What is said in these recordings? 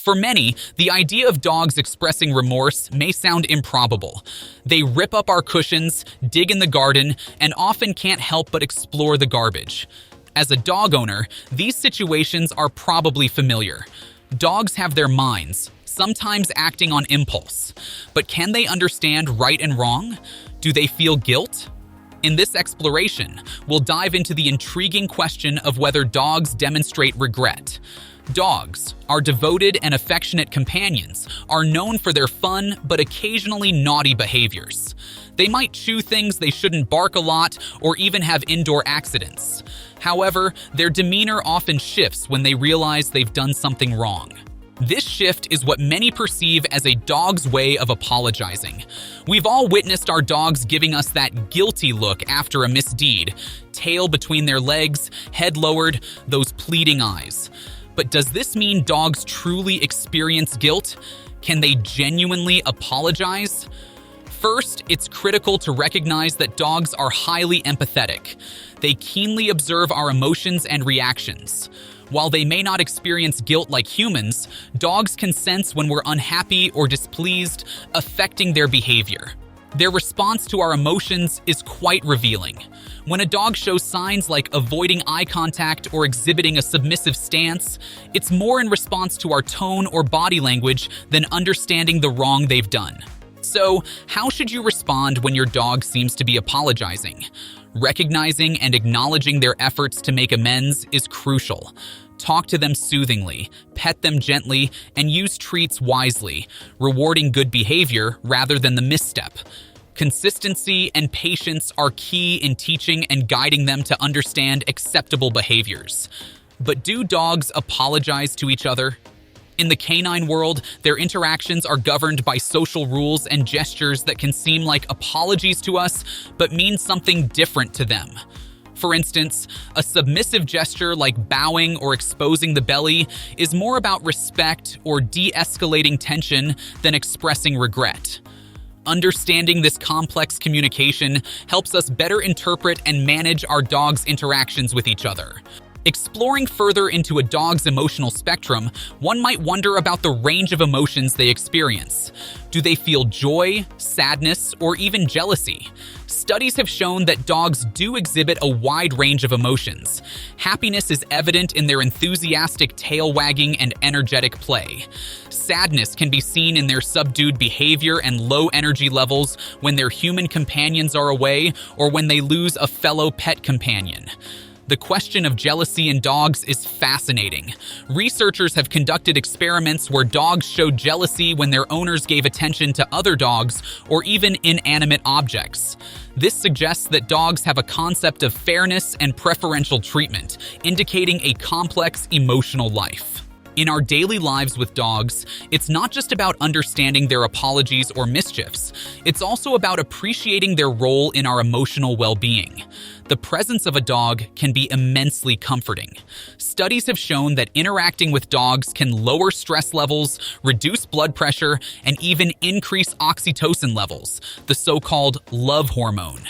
For many, the idea of dogs expressing remorse may sound improbable. They rip up our cushions, dig in the garden, and often can't help but explore the garbage. As a dog owner, these situations are probably familiar. Dogs have their minds, sometimes acting on impulse. But can they understand right and wrong? Do they feel guilt? In this exploration, we'll dive into the intriguing question of whether dogs demonstrate regret. Dogs, our devoted and affectionate companions, are known for their fun but occasionally naughty behaviors. They might chew things they shouldn't, bark a lot, or even have indoor accidents. However, their demeanor often shifts when they realize they've done something wrong. This shift is what many perceive as a dog's way of apologizing. We've all witnessed our dogs giving us that guilty look after a misdeed, tail between their legs, head lowered, those pleading eyes. But does this mean dogs truly experience guilt? Can they genuinely apologize? First, it's critical to recognize that dogs are highly empathetic. They keenly observe our emotions and reactions. While they may not experience guilt like humans, dogs can sense when we're unhappy or displeased, affecting their behavior. Their response to our emotions is quite revealing. When a dog shows signs like avoiding eye contact or exhibiting a submissive stance, it's more in response to our tone or body language than understanding the wrong they've done. So, how should you respond when your dog seems to be apologizing? Recognizing and acknowledging their efforts to make amends is crucial. Talk to them soothingly, pet them gently, and use treats wisely, rewarding good behavior rather than the misstep. Consistency and patience are key in teaching and guiding them to understand acceptable behaviors. But do dogs apologize to each other? In the canine world, their interactions are governed by social rules and gestures that can seem like apologies to us, but mean something different to them. For instance, a submissive gesture like bowing or exposing the belly is more about respect or de-escalating tension than expressing regret. Understanding this complex communication helps us better interpret and manage our dog's interactions with each other. Exploring further into a dog's emotional spectrum, one might wonder about the range of emotions they experience. Do they feel joy, sadness, or even jealousy? Studies have shown that dogs do exhibit a wide range of emotions. Happiness is evident in their enthusiastic tail wagging and energetic play. Sadness can be seen in their subdued behavior and low energy levels when their human companions are away or when they lose a fellow pet companion. The question of jealousy in dogs is fascinating. Researchers have conducted experiments where dogs showed jealousy when their owners gave attention to other dogs or even inanimate objects. This suggests that dogs have a concept of fairness and preferential treatment, indicating a complex emotional life. In our daily lives with dogs, it's not just about understanding their apologies or mischiefs. It's also about appreciating their role in our emotional well-being. The presence of a dog can be immensely comforting. Studies have shown that interacting with dogs can lower stress levels, reduce blood pressure, and even increase oxytocin levels, the so-called love hormone.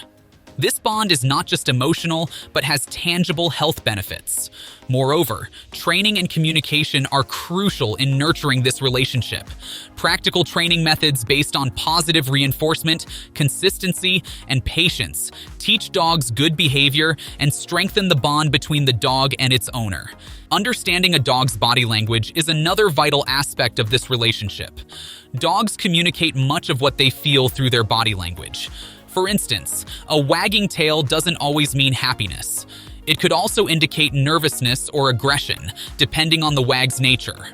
This bond is not just emotional, but has tangible health benefits. Moreover, training and communication are crucial in nurturing this relationship. Practical training methods based on positive reinforcement, consistency, and patience teach dogs good behavior and strengthen the bond between the dog and its owner. Understanding a dog's body language is another vital aspect of this relationship. Dogs communicate much of what they feel through their body language. For instance, a wagging tail doesn't always mean happiness. It could also indicate nervousness or aggression, depending on the wag's nature.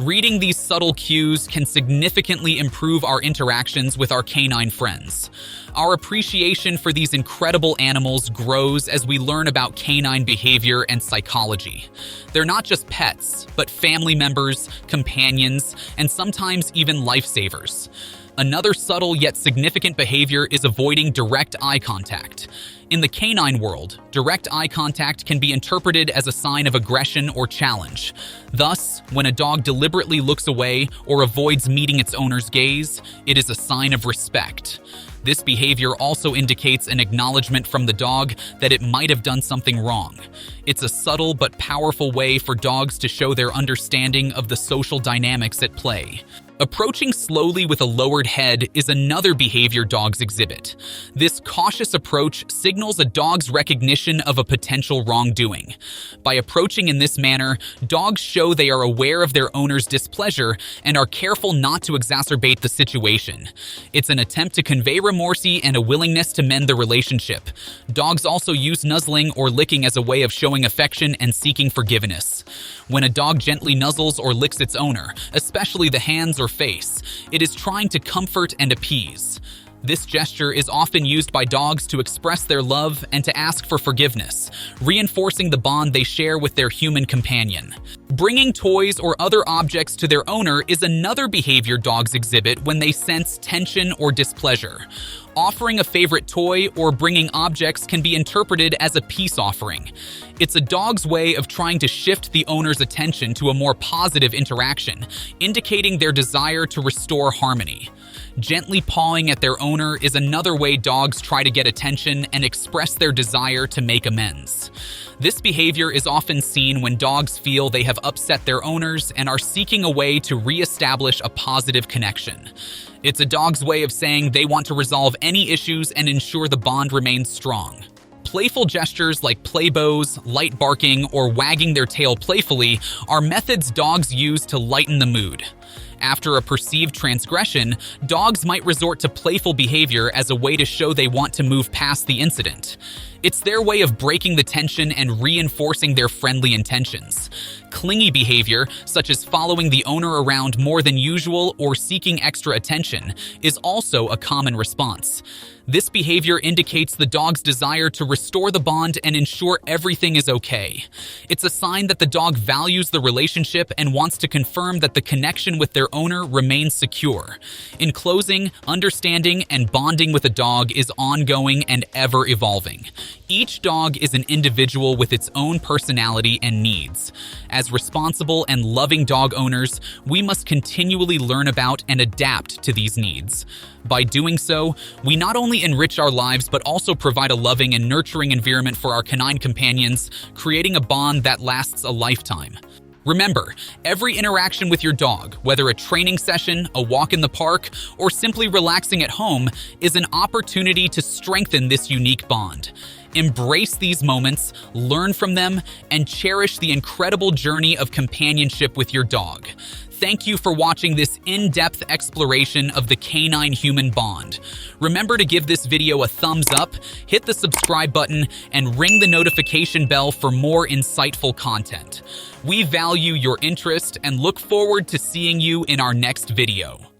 Reading these subtle cues can significantly improve our interactions with our canine friends. Our appreciation for these incredible animals grows as we learn about canine behavior and psychology. They're not just pets, but family members, companions, and sometimes even lifesavers. Another subtle yet significant behavior is avoiding direct eye contact. In the canine world, direct eye contact can be interpreted as a sign of aggression or challenge. Thus, when a dog deliberately looks away or avoids meeting its owner's gaze, it is a sign of respect. This behavior also indicates an acknowledgement from the dog that it might have done something wrong. It's a subtle but powerful way for dogs to show their understanding of the social dynamics at play. Approaching slowly with a lowered head is another behavior dogs exhibit. This cautious approach signals a dog's recognition of a potential wrongdoing. By approaching in this manner, dogs show they are aware of their owner's displeasure and are careful not to exacerbate the situation. It's an attempt to convey remorse and a willingness to mend the relationship. Dogs also use nuzzling or licking as a way of showing affection and seeking forgiveness. When a dog gently nuzzles or licks its owner, especially the hands or face, it is trying to comfort and appease. This gesture is often used by dogs to express their love and to ask for forgiveness, reinforcing the bond they share with their human companion. Bringing toys or other objects to their owner is another behavior dogs exhibit when they sense tension or displeasure. Offering a favorite toy or bringing objects can be interpreted as a peace offering. It's a dog's way of trying to shift the owner's attention to a more positive interaction, indicating their desire to restore harmony. Gently pawing at their owner is another way dogs try to get attention and express their desire to make amends. This behavior is often seen when dogs feel they have upset their owners and are seeking a way to re-establish a positive connection. It's a dog's way of saying they want to resolve any issues and ensure the bond remains strong. Playful gestures like play bows, light barking, or wagging their tail playfully are methods dogs use to lighten the mood. After a perceived transgression, dogs might resort to playful behavior as a way to show they want to move past the incident. It's their way of breaking the tension and reinforcing their friendly intentions. Clingy behavior, such as following the owner around more than usual or seeking extra attention, is also a common response. This behavior indicates the dog's desire to restore the bond and ensure everything is okay. It's a sign that the dog values the relationship and wants to confirm that the connection with their owner remains secure. In closing, understanding and bonding with a dog is ongoing and ever-evolving. Each dog is an individual with its own personality and needs. As responsible and loving dog owners, we must continually learn about and adapt to these needs. By doing so, we not only enrich our lives but also provide a loving and nurturing environment for our canine companions, creating a bond that lasts a lifetime. Remember, every interaction with your dog, whether a training session, a walk in the park, or simply relaxing at home, is an opportunity to strengthen this unique bond. Embrace these moments, learn from them, and cherish the incredible journey of companionship with your dog. Thank you for watching this in-depth exploration of the canine-human bond. Remember to give this video a thumbs up, hit the subscribe button, and ring the notification bell for more insightful content. We value your interest and look forward to seeing you in our next video.